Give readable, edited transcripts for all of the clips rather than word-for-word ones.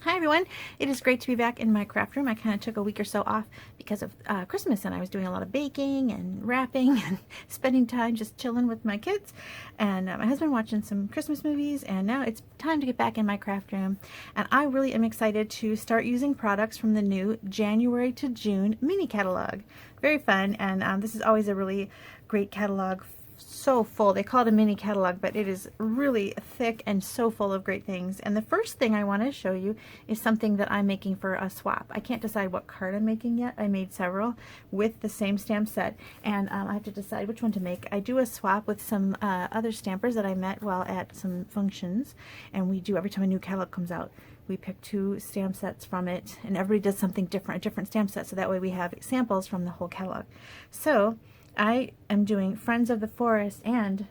Hi everyone, it is great to be back in my craft room. I kind of took a week or so off because of Christmas, and I was doing a lot of baking and wrapping and spending time just chilling with my kids and my husband watching some Christmas movies, and now it's time to get back in my craft room. And I really am excited to start using products from the new January to June mini catalog. Very fun, and this is always a really great catalog. So full. They call it a mini catalog, but it is really thick and so full of great things. And the first thing I want to show you is something that I'm making for a swap. I can't decide what card I'm making yet. I made several with the same stamp set, and I have to decide which one to make. I do a swap with some other stampers that I met while at some functions, and we do every time a new catalog comes out. We pick 2 stamp sets from it, and everybody does something different, a different stamp set, so that way we have samples from the whole catalog. So I am doing Friends of the Forest and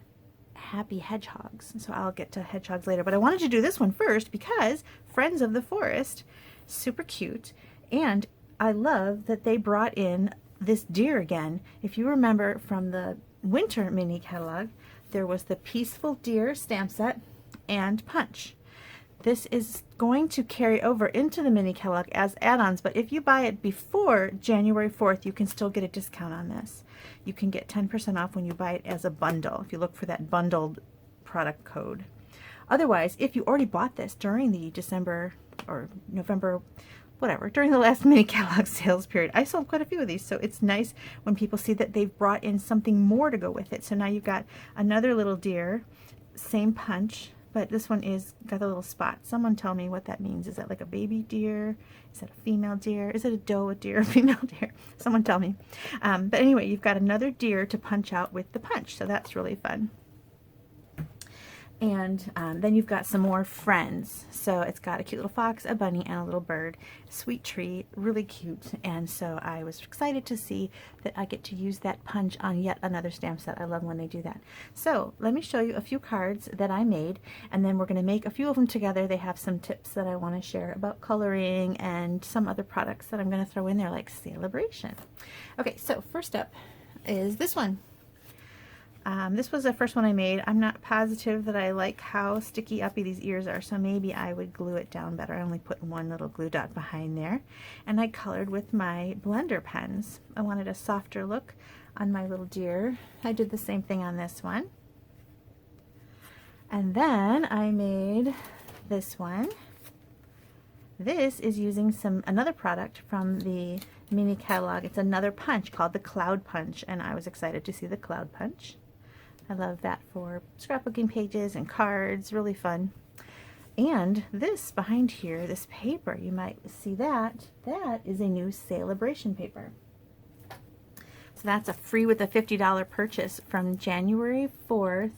Happy Hedgehogs. So I'll get to hedgehogs later, but I wanted to do this one first because Friends of the Forest, super cute, and I love that they brought in this deer again. If you remember from the winter mini catalog, there was the Peaceful Deer stamp set and Punch. This is going to carry over into the mini catalog as add-ons, but if you buy it before January 4th, you can still get a discount on this. You can get 10% off when you buy it as a bundle, if you look for that bundled product code. Otherwise, if you already bought this during the December or November, whatever, during the last mini catalog sales period, I sold quite a few of these, so it's nice when people see that they've brought in something more to go with it. So now you've got another little deer, same punch, but this one is got a little spot. Someone tell me what that means. Is that like a baby deer? Is that a female deer? Is it a doe, a deer, a female deer? Someone tell me. But anyway, you've got another deer to punch out with the punch, so that's really fun. And then you've got some more friends. So it's got a cute little fox, a bunny, and a little bird. Sweet tree, really cute. And so I was excited to see that I get to use that punch on yet another stamp set. I love when they do that. So let me show you a few cards that I made, and then we're going to make a few of them together. They have some tips that I want to share about coloring and some other products that I'm going to throw in there, like Celebration. Okay, so first up is this one. This was the first one I made. I'm not positive that I like how sticky uppy these ears are, so maybe I would glue it down better. I only put one little glue dot behind there, and I colored with my blender pens. I wanted a softer look on my little deer. I did the same thing on this one. And then I made this one. This is using another product from the mini catalog. It's another punch called the Cloud Punch, and I was excited to see the Cloud Punch. I love that for scrapbooking pages and cards, really fun. And this behind here, this paper, you might see that is a new Celebration paper. So that's a free with a $50 purchase from January 4th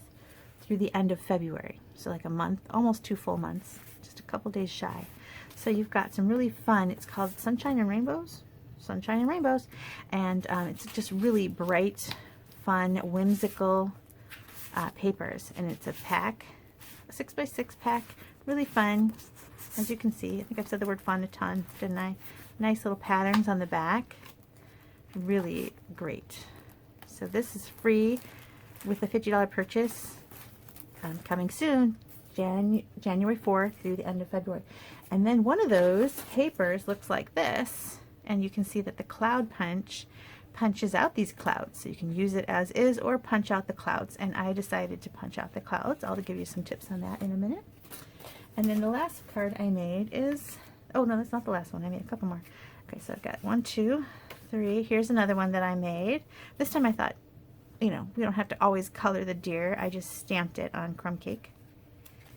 through the end of February. So like a month, almost 2 full months, just a couple days shy. So you've got some really fun, it's called Sunshine and Rainbows, and it's just really bright, fun, whimsical papers, and it's a pack, a 6x6 pack, really fun. As you can see, I think I've said the word fun a ton, didn't I? Nice little patterns on the back, really great. So this is free with a $50 purchase, coming soon, January 4th through the end of February. And then one of those papers looks like this, and you can see that the Cloud Punch punches out these clouds, so you can use it as is or punch out the clouds, and I decided to punch out the clouds. I'll give you some tips on that in a minute. And then the last card I made is, oh no, that's not the last one. I made a couple more. Okay, so I've got 1, 2, 3. Here's another one that I made. This time I thought, you know, we don't have to always color the deer. I just stamped it on crumb cake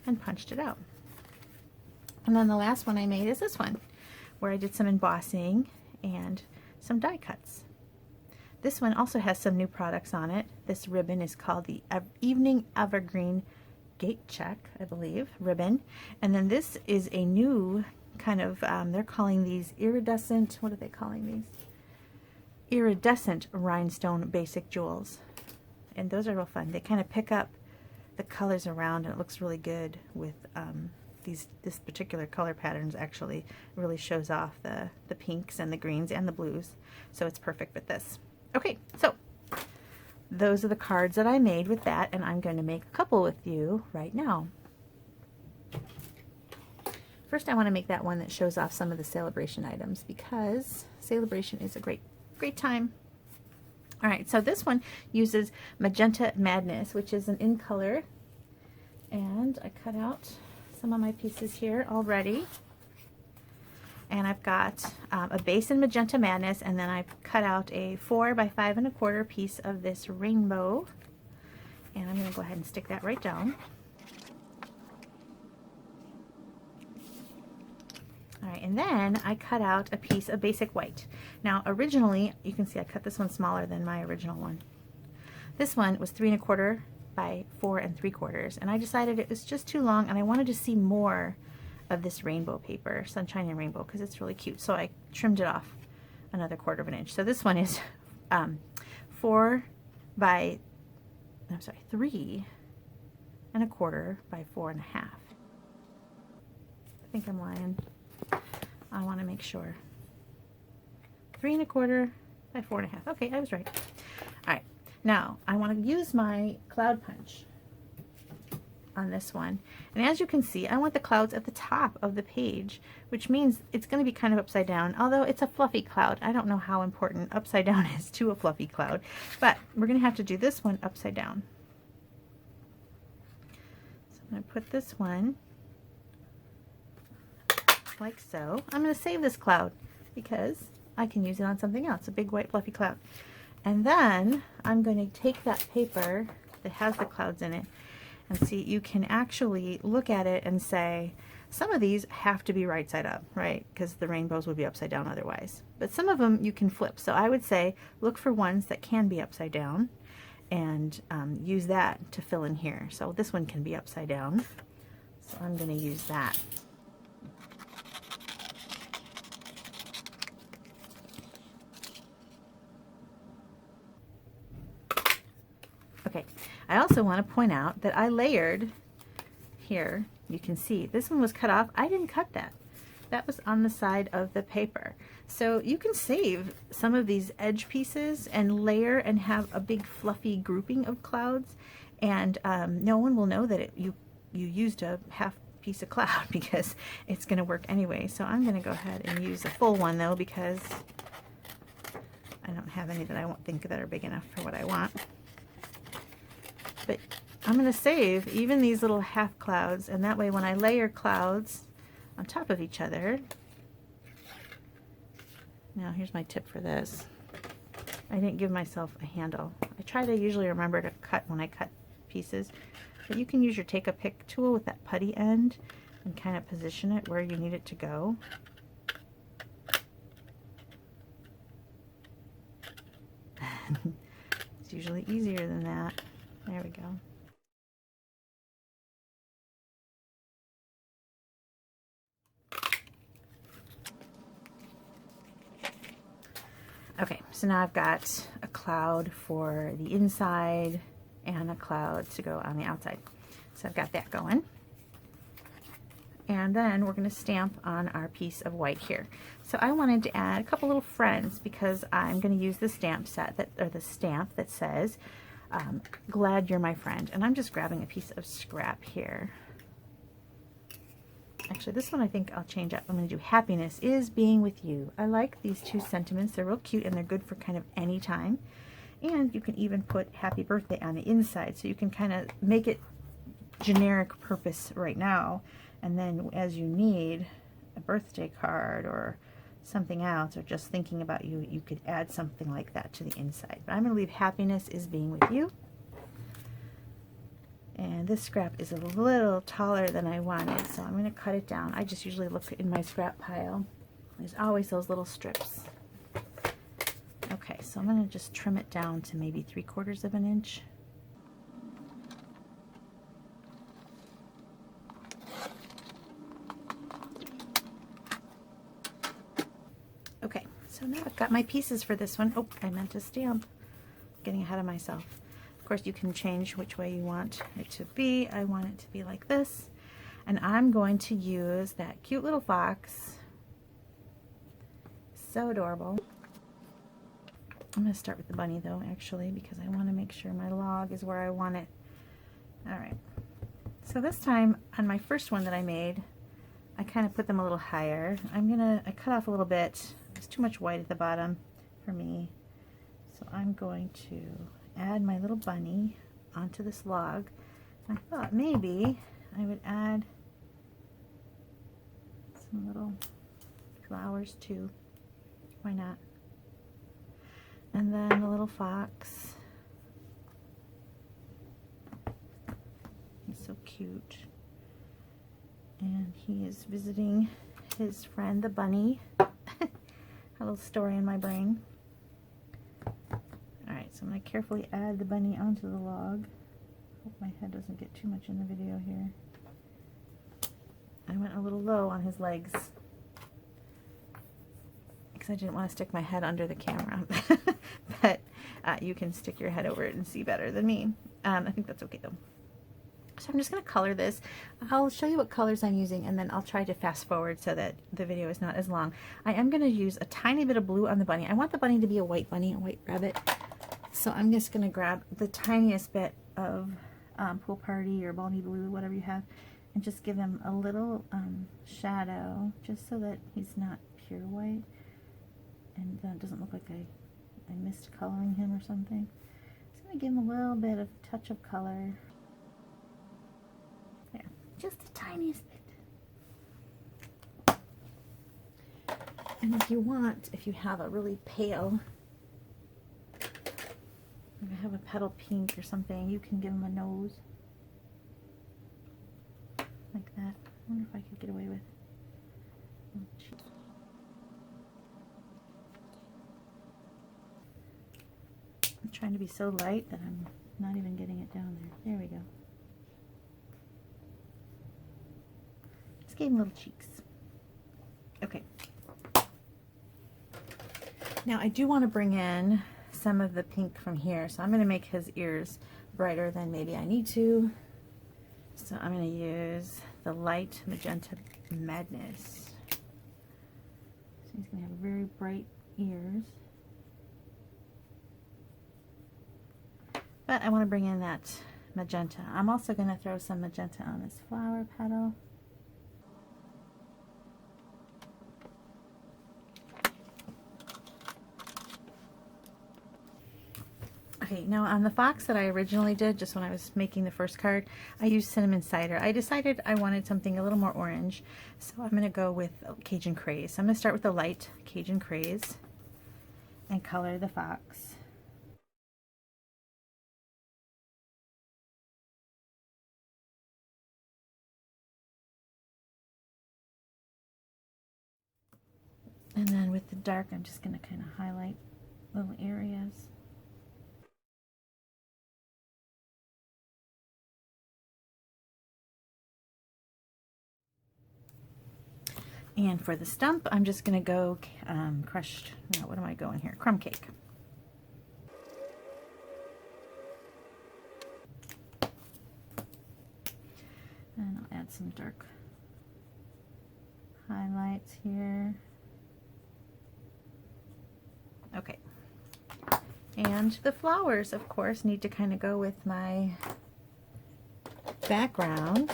and punched it out. And then the last one I made is this one, where I did some embossing and some die cuts. This one also has some new products on it. This ribbon is called the Evening Evergreen Gate Check, I believe, ribbon. And then this is a new kind of, they're calling these iridescent, what are they calling these? Iridescent rhinestone basic jewels. And those are real fun. They kind of pick up the colors around, and it looks really good with this particular color patterns. Actually really shows off the pinks and the greens and the blues. So it's perfect with this. Okay, so those are the cards that I made with that, and I'm going to make a couple with you right now. first I want to make that one that shows off some of the Celebration items, because Celebration is a great time. All right, so this one uses Magenta Madness, which is an in color, and I cut out some of my pieces here already. And I've got a base in Magenta Madness, and then I've cut out a 4 by 5 1/4 piece of this rainbow. And I'm going to go ahead and stick that right down. All right, and then I cut out a piece of basic white. Now, originally, you can see I cut this one smaller than my original one. This one was 3 1/4 by 4 3/4, and I decided it was just too long, and I wanted to see more of this rainbow paper, Sunshine and Rainbow, because it's really cute. So I trimmed it off another 1/4 inch. So this one is 3 1/4 by 4 1/2. I think I'm lying. I want to make sure. 3 1/4 by 4 1/2. Okay, I was right. All right, now I want to use my cloud punch on this one, and as you can see, I want the clouds at the top of the page, which means it's going to be kind of upside down, although it's a fluffy cloud. I don't know how important upside down is to a fluffy cloud, but we're going to have to do this one upside down. So I'm going to put this one like so. I'm going to save this cloud because I can use it on something else, a big white fluffy cloud. And then I'm going to take that paper that has the clouds in it, and see, you can actually look at it and say, some of these have to be right side up, right? Because the rainbows would be upside down otherwise. But some of them you can flip. So I would say, look for ones that can be upside down, and use that to fill in here. So this one can be upside down. So I'm going to use that. Okay, I also want to point out that I layered here. You can see this one was cut off. I didn't cut that. That was on the side of the paper. So you can save some of these edge pieces and layer and have a big fluffy grouping of clouds, and no one will know that you used a half piece of cloud because it's going to work anyway. So I'm going to go ahead and use a full one though, because I don't have any that I won't think that are big enough for what I want. But I'm going to save even these little half clouds, and that way when I layer clouds on top of each other. Now here's my tip for this. I didn't give myself a handle. I try to usually remember to cut when I cut pieces, but you can use your take a pick tool with that putty end and kind of position it where you need it to go. It's usually easier than that. There we go. Okay, so now I've got a cloud for the inside and a cloud to go on the outside. So I've got that going. And then we're going to stamp on our piece of white here. So I wanted to add a couple little friends because I'm going to use the stamp set that, or the stamp that says, glad you're my friend. And I'm just grabbing a piece of scrap here. Actually, this one I think I'll change up. I'm going to do happiness is being with you. I like these two sentiments. They're real cute and they're good for kind of any time. And you can even put happy birthday on the inside, so you can kind of make it generic purpose right now. And then as you need a birthday card or something else, or just thinking about you, you could add something like that to the inside. But I'm going to leave happiness is being with you. And this scrap is a little taller than I wanted, so I'm going to cut it down. I just usually look in my scrap pile. There's always those little strips. Okay, so I'm going to just trim it down to maybe 3/4 of an inch. Okay, so now I've got my pieces for this one. Oh, I meant to stamp. Getting ahead of myself. Of course, you can change which way you want it to be. I want it to be like this. And I'm going to use that cute little fox. So adorable. I'm going to start with the bunny though, actually, because I want to make sure my log is where I want it. Alright. So this time, on my first one that I made, I kind of put them a little higher. I cut off a little bit. There's too much white at the bottom for me. So I'm going to add my little bunny onto this log. I thought maybe I would add some little flowers too. Why not? And then the little fox. He's so cute. And he is visiting his friend the bunny. A little story in my brain. Alright, so I'm going to carefully add the bunny onto the log. Hope my head doesn't get too much in the video here. I went a little low on his legs because I didn't want to stick my head under the camera. But you can stick your head over it and see better than me. I think that's okay though. So I'm just going to color this. I'll show you what colors I'm using, and then I'll try to fast forward so that the video is not as long. I am going to use a tiny bit of blue on the bunny. I want the bunny to be a white bunny, a white rabbit. So I'm just going to grab the tiniest bit of Pool Party or Balmy Blue, whatever you have, and just give him a little shadow, just so that he's not pure white, and it doesn't look like I missed coloring him or something. Just going to give him a little bit of touch of color. There, just the tiniest bit. And if you want, if you have a really pale, if you have a petal pink or something, you can give him a nose. Like that. I wonder if I could get away with. I'm trying to be so light that I'm not even getting it down there. There we go. Just gave him little cheeks. Okay. Now I do want to bring in some of the pink from here, so I'm going to make his ears brighter than maybe I need to. So I'm going to use the light magenta madness. So he's going to have very bright ears. But I want to bring in that magenta. I'm also going to throw some magenta on this flower petal. Okay, now on the fox that I originally did, just when I was making the first card, I used cinnamon cider. I decided I wanted something a little more orange, so I'm going to go with Cajun Craze. So I'm going to start with the light Cajun Craze and color the fox. And then with the dark, I'm just going to kind of highlight little areas. And for the stump, I'm just going to go crushed, no, what am I going here? Crumb cake. And I'll add some dark highlights here. Okay. And the flowers, of course, need to kind of go with my background.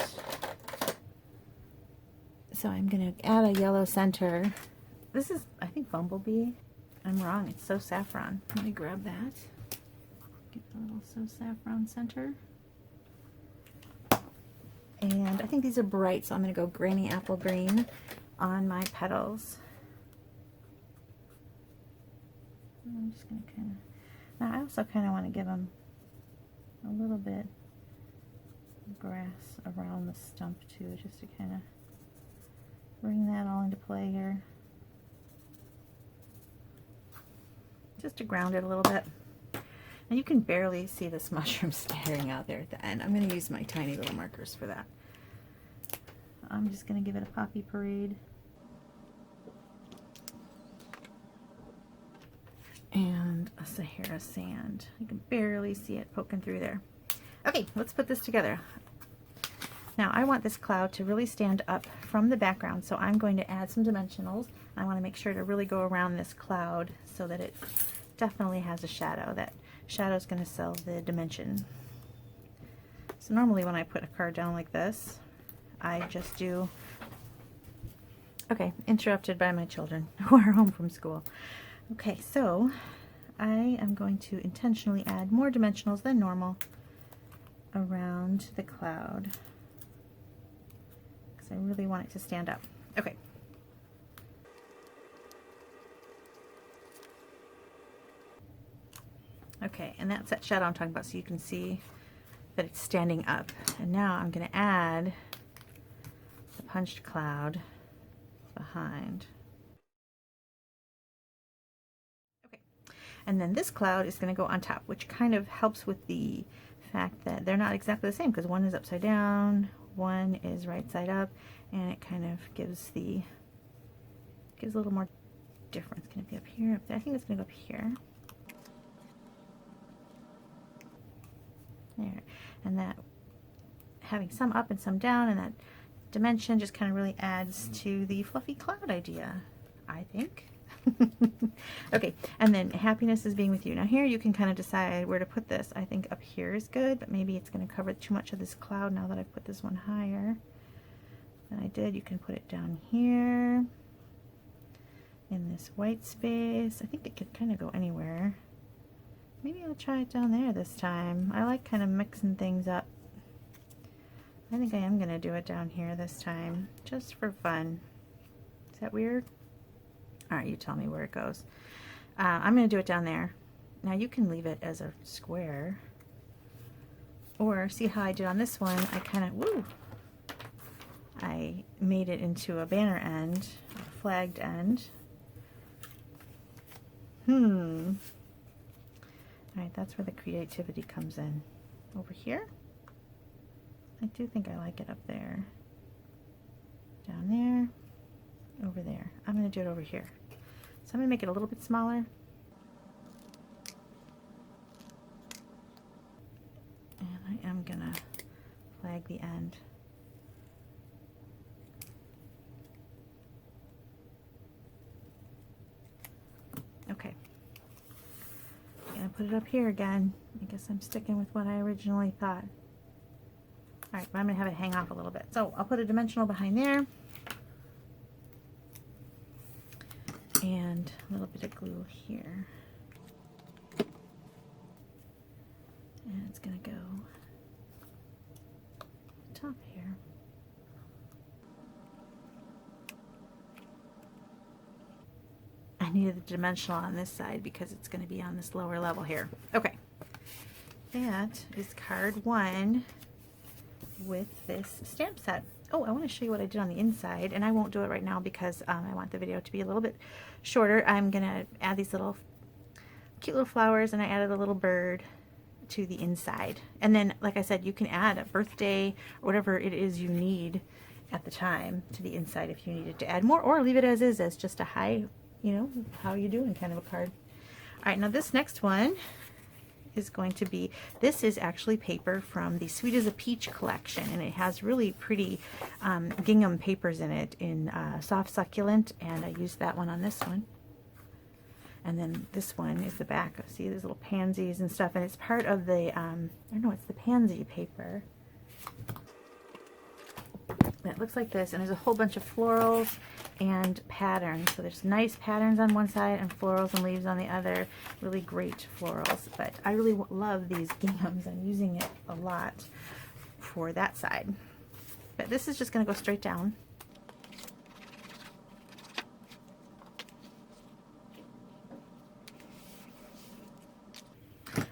So I'm going to add a yellow center. This is, I think, Bumblebee. I'm wrong. It's So Saffron. Let me grab that. Get the little So Saffron center. And I think these are bright, so I'm going to go Granny Apple Green on my petals. I'm just going to kind of... Now, I also kind of want to give them a little bit of grass around the stump, too, just to kind of bring that all into play here. Just to ground it a little bit. And you can barely see this mushroom staring out there at the end. I'm going to use my tiny little markers for that. I'm just going to give it a poppy parade. And a Sahara sand. You can barely see it poking through there. Okay, let's put this together. Now I want this cloud to really stand up from the background, so I'm going to add some dimensionals. I want to make sure to really go around this cloud so that it definitely has a shadow. That shadow is going to sell the dimension. So normally when I put a card down like this, I just do Okay, interrupted by my children who are home from school. Okay, so I am going to intentionally add more dimensionals than normal around the cloud because I really want it to stand up. Okay. Okay, and that's that shadow I'm talking about, so you can see that it's standing up. And now I'm going to add the punched cloud behind. Okay, and then this cloud is going to go on top, which kind of helps with the fact that they're not exactly the same, because one is upside down, one is right side up, and it kind of gives a little more difference. Can it be up here? Up there? I think it's going to go up here. There, and that having some up and some down, and that dimension just kind of really adds to the fluffy cloud idea, I think. Okay, and then happiness is being with you. Now here you can kind of decide where to put this. I think up here is good, but maybe it's going to cover too much of this cloud now that I've put this one higher than I did. You can put it down here in this white space. I think it could kind of go anywhere. Maybe I'll try it down there this time. I like kind of mixing things up. I think I am going to do it down here this time, just for fun. Is that weird? Alright, you tell me where it goes. I'm going to do it down there. Now you can leave it as a square. Or see how I did on this one, I kind of, I made it into a banner end, a flagged end. Alright, that's where the creativity comes in. Over here? I do think I like it up there. Down there. Over there. I'm going to do it over here. So I'm going to make it a little bit smaller. And I am going to flag the end. Okay. Gonna put it up here again. I guess I'm sticking with what I originally thought. Alright, but I'm gonna have it hang off a little bit. So I'll put a dimensional behind there. And a little bit of glue here. And it's gonna go top here. I needed the dimensional on this side because it's going to be on this lower level here. Okay, that is card 1 with this stamp set. Oh, I want to show you what I did on the inside, and I won't do it right now because I want the video to be a little bit shorter. I'm going to add these little cute little flowers, and I added a little bird to the inside. And then, like I said, you can add a birthday or whatever it is you need at the time to the inside if you needed to add more, or leave it as is, as just a hi, you know, how you doing kind of a card. All right, now this next one is going to be, this is actually paper from the Sweet as a Peach collection, and it has really pretty gingham papers in it in soft succulent, and I used that one on this one. And then this one is the back. See, there's little pansies and stuff, and it's part of the, I don't know, it's the pansy paper. And it looks like this, and there's a whole bunch of florals and patterns. So there's nice patterns on one side and florals and leaves on the other. Really great florals. But I really love these ginghams. I'm using it a lot for that side. But this is just going to go straight down.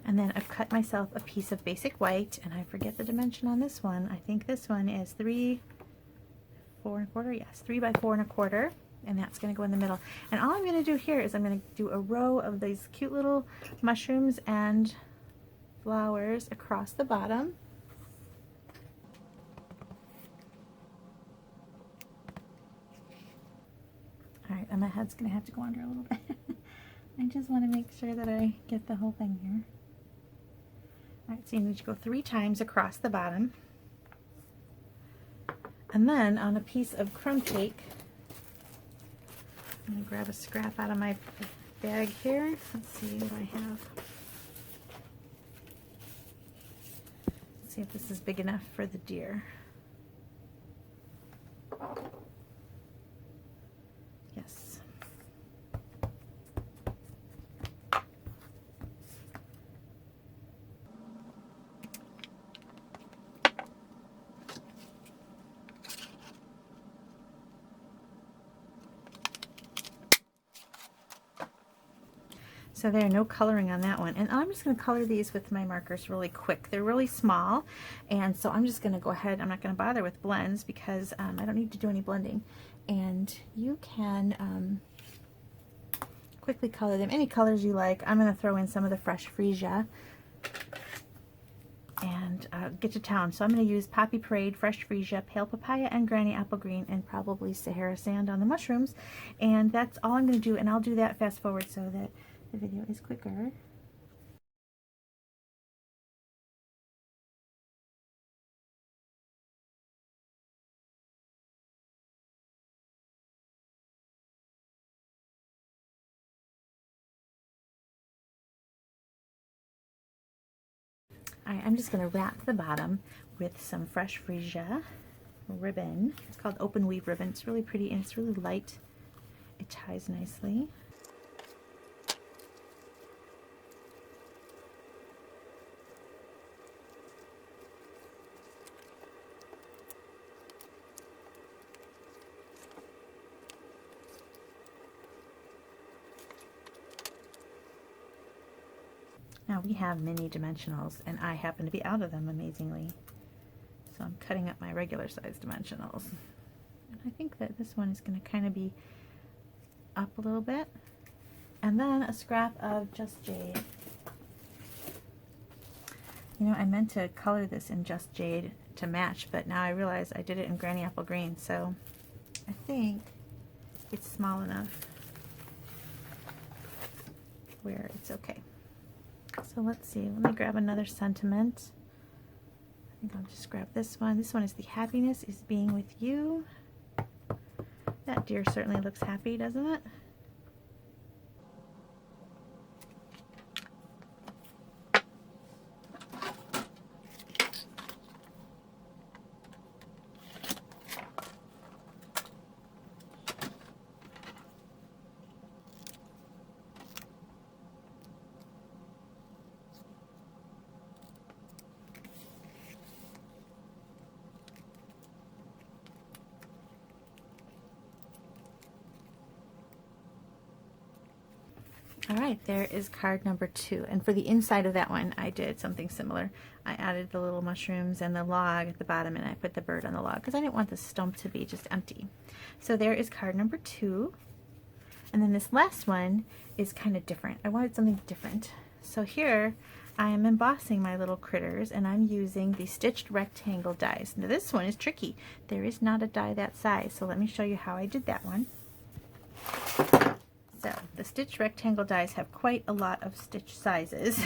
And then I've cut myself a piece of basic white, and I forget the dimension on this one. I think this one is 3, 4 1/4, yes, 3 by 4 1/4, and that's going to go in the middle. And all I'm going to do here is I'm going to do a row of these cute little mushrooms and flowers across the bottom. All right, and my head's going to have to go under a little bit. I just want to make sure that I get the whole thing here. All right, so you need to go 3 times across the bottom. And then on a piece of crumb cake, I'm going to grab a scrap out of my bag here. Let's see what I have. Let's see if this is big enough for the deer. So there, no coloring on that one. And I'm just going to color these with my markers really quick. They're really small, and so I'm just going to go ahead. I'm not going to bother with blends because I don't need to do any blending. And you can quickly color them any colors you like. I'm going to throw in some of the fresh freesia and get to town. So I'm going to use Poppy Parade, fresh freesia, pale papaya, and granny apple green, and probably Sahara sand on the mushrooms. And that's all I'm going to do, and I'll do that fast forward so that the video is quicker. Alright, I'm just going to wrap the bottom with some fresh freesia ribbon. It's called open weave ribbon. It's really pretty and it's really light. It ties nicely. Now we have mini dimensionals, and I happen to be out of them amazingly. So I'm cutting up my regular size dimensionals. And I think that this one is going to kind of be up a little bit. And then a scrap of Just Jade. You know, I meant to color this in Just Jade to match, but now I realize I did it in Granny Apple Green, so I think it's small enough where it's okay. So let's see, let me grab another sentiment. I think I'll just grab this one. This one is the happiness is being with you. That deer certainly looks happy, doesn't it? Alright, there is card number 2. And for the inside of that one, I did something similar. I added the little mushrooms and the log at the bottom, and I put the bird on the log because I didn't want the stump to be just empty. So there is card number 2. And then this last one is kind of different. I wanted something different. So here I am embossing my little critters, and I'm using the stitched rectangle dies. Now this one is tricky. There is not a die that size, so let me show you how I did that one. So the stitched rectangle dies have quite a lot of stitch sizes.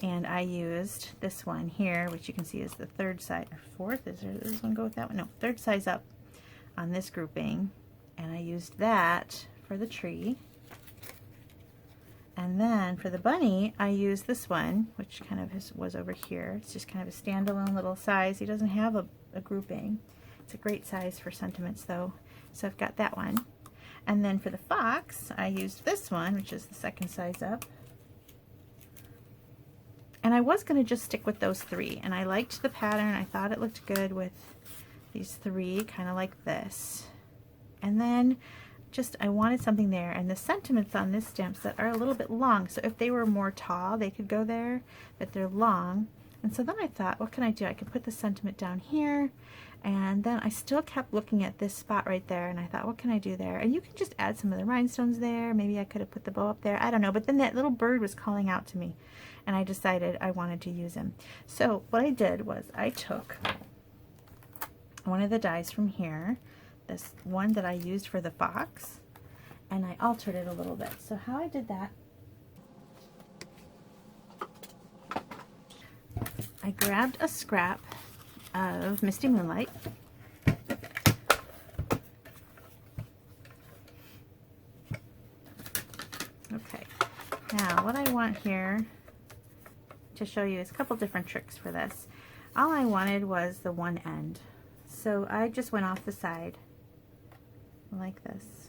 And I used this one here, which you can see is the third size, or fourth, does this one go with that one? No, third size up on this grouping. And I used that for the tree. And then for the bunny, I used this one, which kind of was over here. It's just kind of a standalone little size. He doesn't have a grouping. It's a great size for sentiments though. So I've got that one. And then for the fox, I used this one, which is the second size up. And I was going to just stick with those 3. And I liked the pattern. I thought it looked good with these 3, kind of like this. And then just, I wanted something there. And the sentiments on this stamp set are a little bit long. So if they were more tall, they could go there, but they're long. And so then I thought, what can I do? I could put the sentiment down here. And then I still kept looking at this spot right there, and I thought, what can I do there? And you can just add some of the rhinestones there. Maybe I could have put the bow up there. I don't know. But then that little bird was calling out to me, and I decided I wanted to use him. So what I did was I took one of the dies from here, this one that I used for the fox, and I altered it a little bit. So how I did that, I grabbed a scrap of Misty Moonlight. Okay, now what I want here to show you is a couple different tricks for this. All I wanted was the one end. So I just went off the side like this.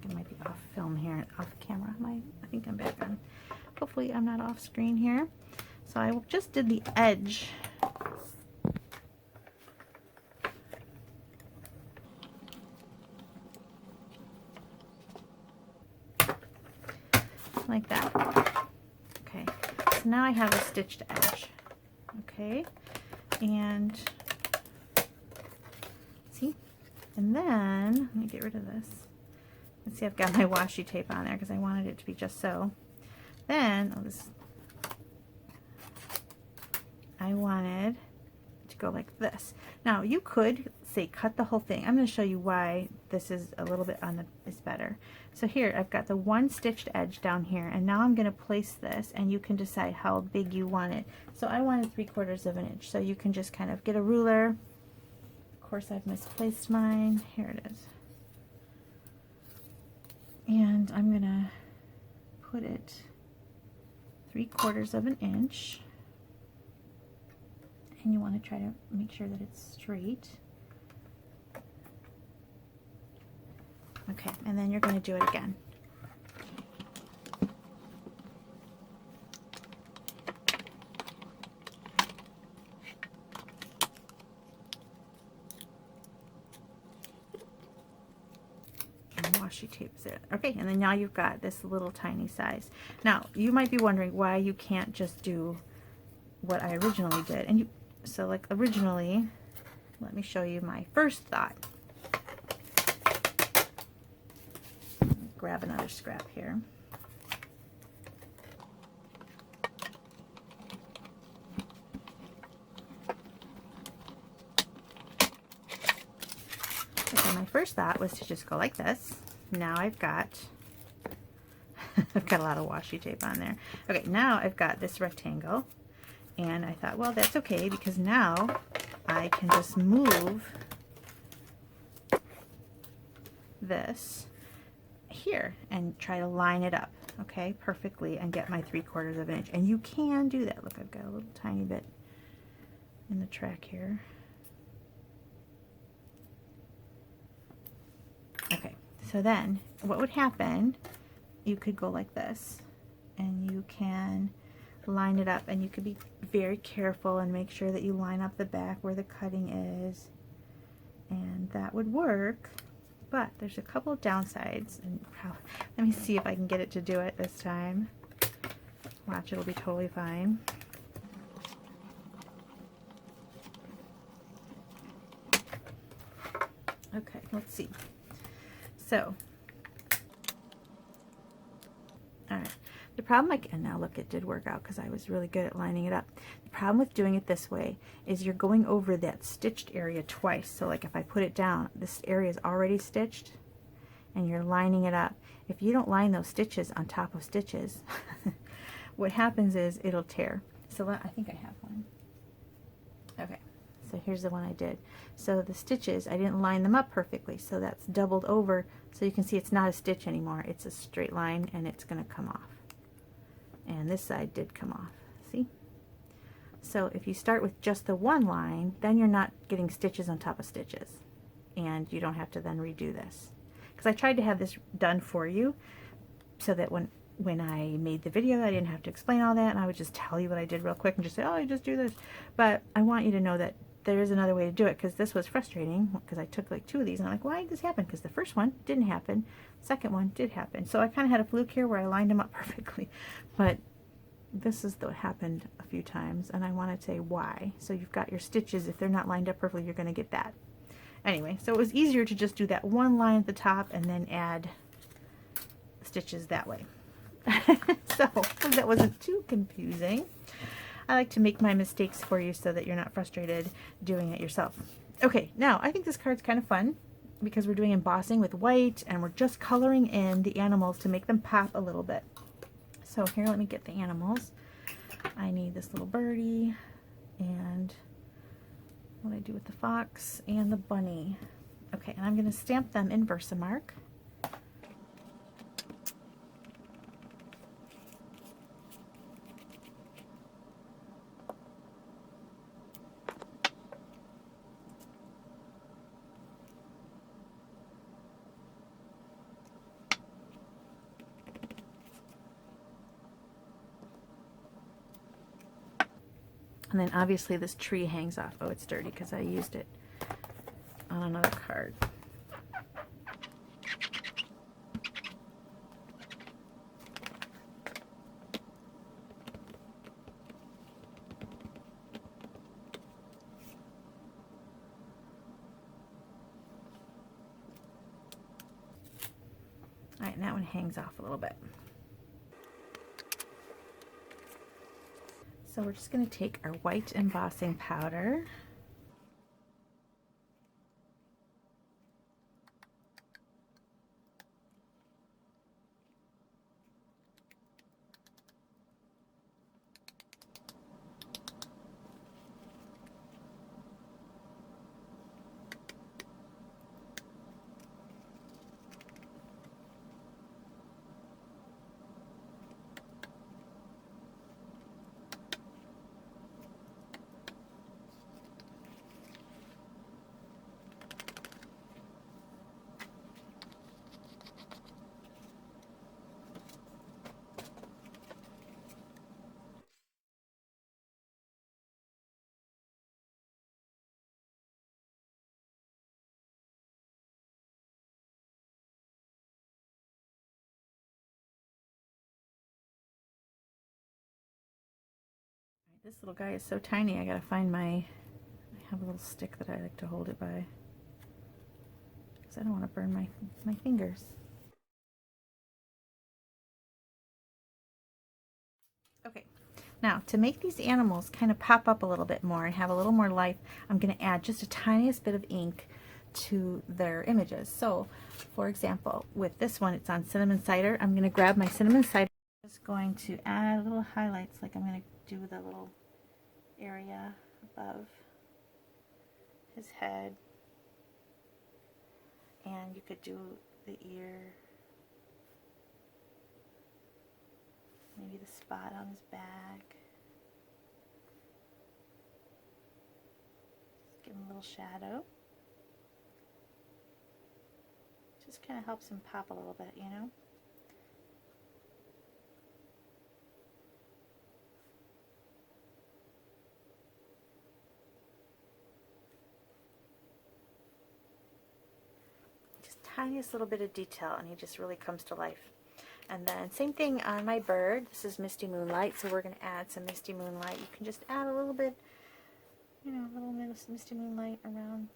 I might be off film here, off camera. I think I'm back on. Hopefully I'm not off screen here. So I just did the edge like that. Okay, so now I have a stitched edge. Okay, and see, and then let me get rid of this. Let's see, I've got my washi tape on there because I wanted it to be just so. Then I wanted to go like this. Now you could say cut the whole thing. I'm going to show you why this is a little bit on the is better. So here I've got the one stitched edge down here, and now I'm going to place this, and you can decide how big you want it. So I wanted 3/4 of an inch. So you can just kind of get a ruler. Of course I've misplaced mine. Here it is. And I'm going to put it 3/4 of an inch. And you want to try to make sure that it's straight. Okay, and then you're going to do it again. And washi tapes it. Okay, and then now you've got this little tiny size. Now, you might be wondering why you can't just do what I originally did. And so like originally, let me show you my first thought. Grab another scrap here. Okay, my first thought was to just go like this. Now I've got I've got a lot of washi tape on there. Okay, now I've got this rectangle, and I thought, well, that's okay because now I can just move this here and try to line it up, okay, perfectly, and get my 3/4 of an inch. And you can do that. Look, I've got a little tiny bit in the track here. Okay, so then what would happen, you could go like this, and you can line it up, and you could be very careful and make sure that you line up the back where the cutting is, and that would work. But there's a couple of downsides, and let me see if I can get it to do it this time. Watch, it'll be totally fine. Okay, let's see. So, all right. The problem, and now look, it did work out because I was really good at lining it up. The problem with doing it this way is you're going over that stitched area twice. So like if I put it down, this area is already stitched, and you're lining it up. If you don't line those stitches on top of stitches, what happens is it'll tear. So I think I have one. Okay, so here's the one I did. So the stitches, I didn't line them up perfectly, so that's doubled over. So you can see it's not a stitch anymore. It's a straight line, and it's going to come off. And this side did come off, see? So if you start with just the one line, then you're not getting stitches on top of stitches, and you don't have to then redo this. Because I tried to have this done for you so that when I made the video, I didn't have to explain all that, and I would just tell you what I did real quick and just say, oh, you just do this. But I want you to know that there is another way to do it, because this was frustrating because I took like 2 of these, and I'm like, why did this happen? Because the first one didn't happen, second one did happen. So I kind of had a fluke here where I lined them up perfectly, but this is what happened a few times, and I want to say why. So you've got your stitches, if they're not lined up perfectly, you're going to get that. Anyway, so it was easier to just do that one line at the top and then add stitches that way. So that wasn't too confusing. I like to make my mistakes for you so that you're not frustrated doing it yourself. Okay, now I think this card's kind of fun because we're doing embossing with white, and we're just coloring in the animals to make them pop a little bit. So here, let me get the animals. I need this little birdie, and what I do with the fox and the bunny. Okay, and I'm going to stamp them in Versamark. And then obviously this tree hangs off. Oh, it's dirty because I used it on another card. and that one hangs off a little bit. So we're just going to take our white embossing powder. This little guy is so tiny, I gotta find I have a little stick that I like to hold it by, because I don't want to burn my fingers. Okay, now to make these animals kind of pop up a little bit more and have a little more life, I'm going to add just a tiniest bit of ink to their images. So, for example, with this one, it's on cinnamon cider. I'm going to grab my cinnamon cider. I'm just going to add little highlights, like I'm going to do the little area above his head, and you could do the ear, maybe the spot on his back. Just give him a little shadow. Just kind of helps him pop a little bit, you know? Just tiniest little bit of detail, and he just really comes to life. And then same thing on my bird. This is Misty Moonlight, so we're going to add some Misty Moonlight. You can just add a little bit, you know, a little bit of Misty Moonlight around.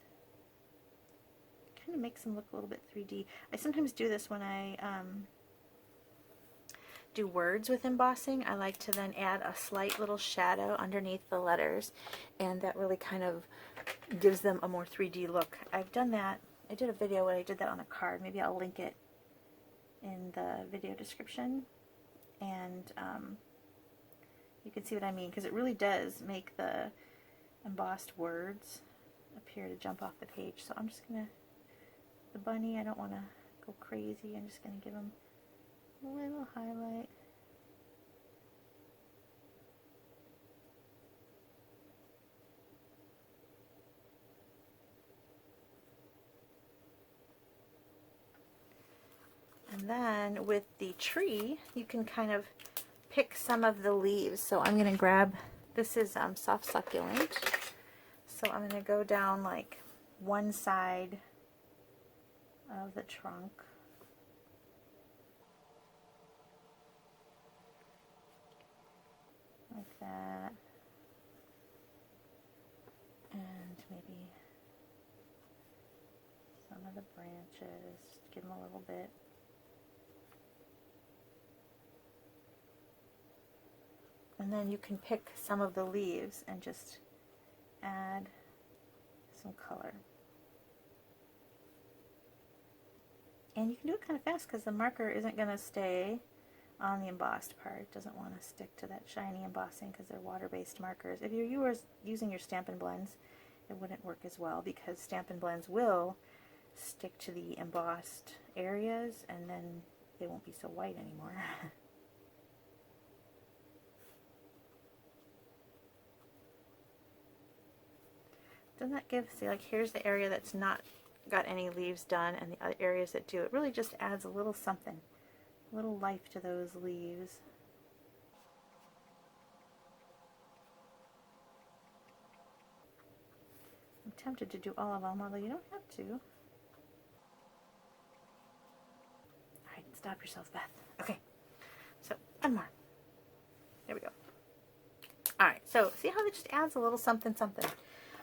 Kind of makes them look a little bit 3D. I sometimes do this when I do words with embossing. I like to then add a slight little shadow underneath the letters, and that really kind of gives them a more 3D look. I've done that. I did a video where I did that on a card. Maybe I'll link it in the video description, and you can see what I mean, because it really does make the embossed words appear to jump off the page. So I'm just gonna, the bunny, I don't want to go crazy. I'm just gonna give him a little highlight. And then with the tree, you can kind of pick some of the leaves. So I'm going to grab, this is soft succulent. So I'm going to go down like one side of the trunk. Like that. And maybe some of the branches, give them a little bit. And then you can pick some of the leaves and just add some color. And you can do it kind of fast because the marker isn't going to stay on the embossed part. It doesn't want to stick to that shiny embossing because they're water-based markers. If you're using your Stampin' Blends, it wouldn't work as well because Stampin' Blends will stick to the embossed areas and then they won't be so white anymore. Doesn't that give, see, like here's the area that's not got any leaves done, and the other areas that do. It really just adds a little something, a little life to those leaves. I'm tempted to do all of them, although you don't have to. Alright, stop yourself, Beth. Okay, so one more. There we go. Alright, so see how it just adds a little something something.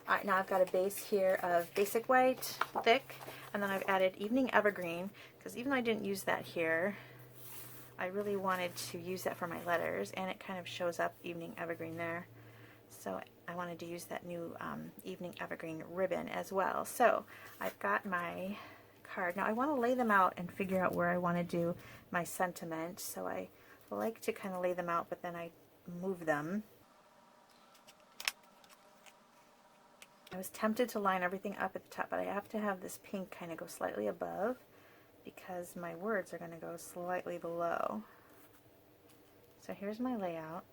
Alright, now I've got a base here of basic white, thick, And then I've added Evening Evergreen, because even though I didn't use that here, I really wanted to use that for my letters, and it kind of shows up Evening Evergreen there. So I wanted to use that new Evening Evergreen ribbon as well. So I've got my card. Now I want to lay them out and figure out where I want to do my sentiment. So I like to kind of lay them out, but then I move them. I was tempted to line everything up at the top, but I have to have this pink kind of go slightly above because my words are going to go slightly below. So here's my layout.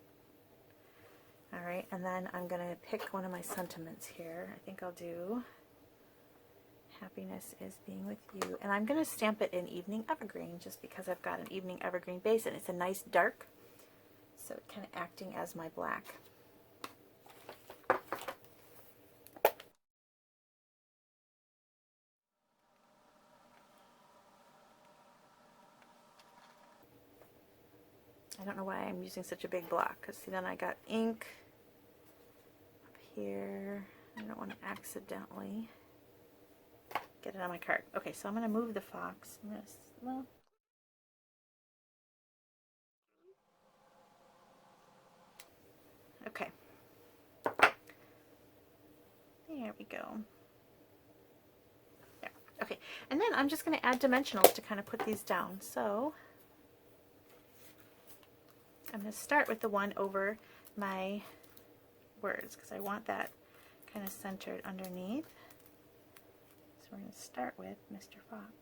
Alright, and then I'm going to pick one of my sentiments here. I think I'll do Happiness is Being With You. And I'm going to stamp it in Evening Evergreen just because I've got an Evening Evergreen base and it's a nice dark. So it's kind of acting as my black. I don't know why I'm using such a big block, because see, then I got ink up here. I don't want to accidentally get it on my card. Okay, so I'm going to move the fox. Well, okay. There we go. There. Okay, and then I'm just going to add dimensionals to kind of put these down. So I'm going to start with the one over my words because I want that kind of centered underneath. So we're going to start with Mr. Fox.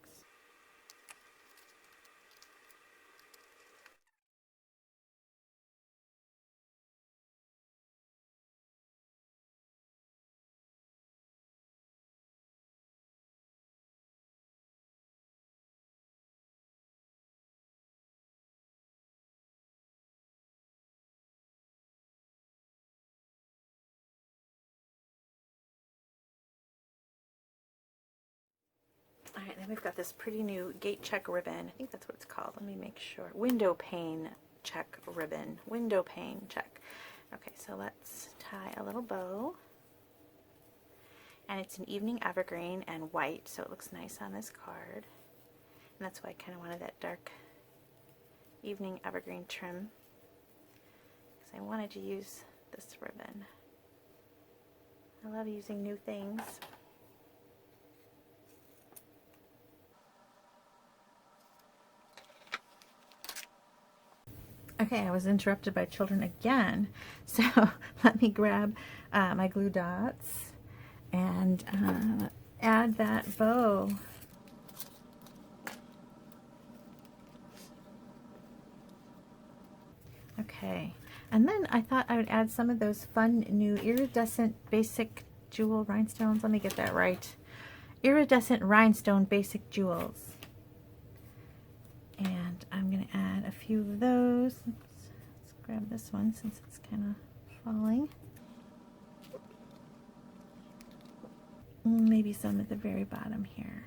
Alright, then we've got this pretty new gate check ribbon. I think that's what it's called. Let me make sure. Window pane check ribbon. Window pane check. Okay, so let's tie a little bow. And it's an Evening Evergreen and white, so it looks nice on this card. And that's why I kind of wanted that dark Evening Evergreen trim, because I wanted to use this ribbon. I love using new things. Okay, I was interrupted by children again, so let me grab my glue dots and add that bow. Okay, and then I thought I would add some of those fun new iridescent basic jewel rhinestones. Let me get that right. Iridescent rhinestone basic jewels. And I'm going to add a few of those. Let's grab this one since it's kind of falling. Maybe some at the very bottom here.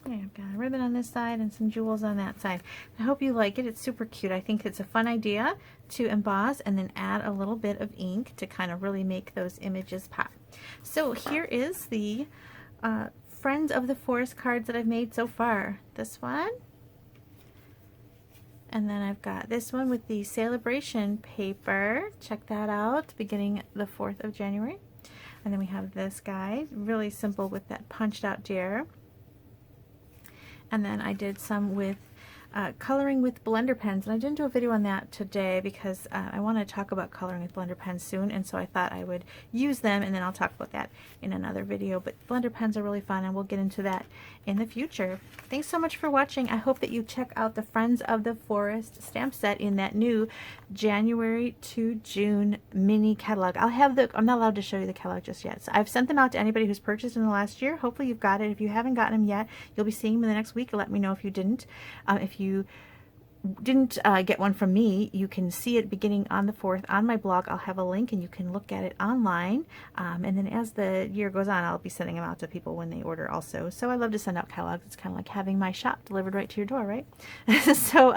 Okay, I've got a ribbon on this side and some jewels on that side. I hope you like it. It's super cute. I think it's a fun idea to emboss and then add a little bit of ink to kind of really make those images pop. So here is the Friends of the Forest cards that I've made so far. This one. And then I've got this one with the celebration paper. Check that out, beginning the 4th of January. And then we have this guy, really simple with that punched out deer. And then I did some with coloring with blender pens, and I didn't do a video on that today because I want to talk about coloring with blender pens soon, and so I thought I would use them and then I'll talk about that in another video. But blender pens are really fun and we'll get into that in the future. Thanks so much for watching. I hope that you check out the Friends of the Forest stamp set in that new January to June mini catalog. I'm not allowed to show you the catalog just yet. So I've sent them out to anybody who's purchased in the last year. Hopefully you've got it. If you haven't gotten them yet, you'll be seeing them in the next week. Let me know if you didn't. If you didn't get one from me, you can see it beginning on the 4th on my blog. I'll have a link and you can look at it online. And then as the year goes on, I'll be sending them out to people when they order also. So I love to send out catalogs. It's kind of like having my shop delivered right to your door, right? So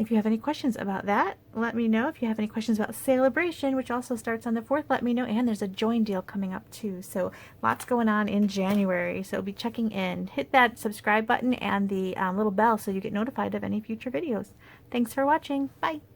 if you have any questions about that, let me know. If you have any questions about Celebration, which also starts on the 4th, let me know. And there's a join deal coming up too. So lots going on in January. So be checking in. Hit that subscribe button and the little bell so you get notified of any future videos. Thanks for watching. Bye.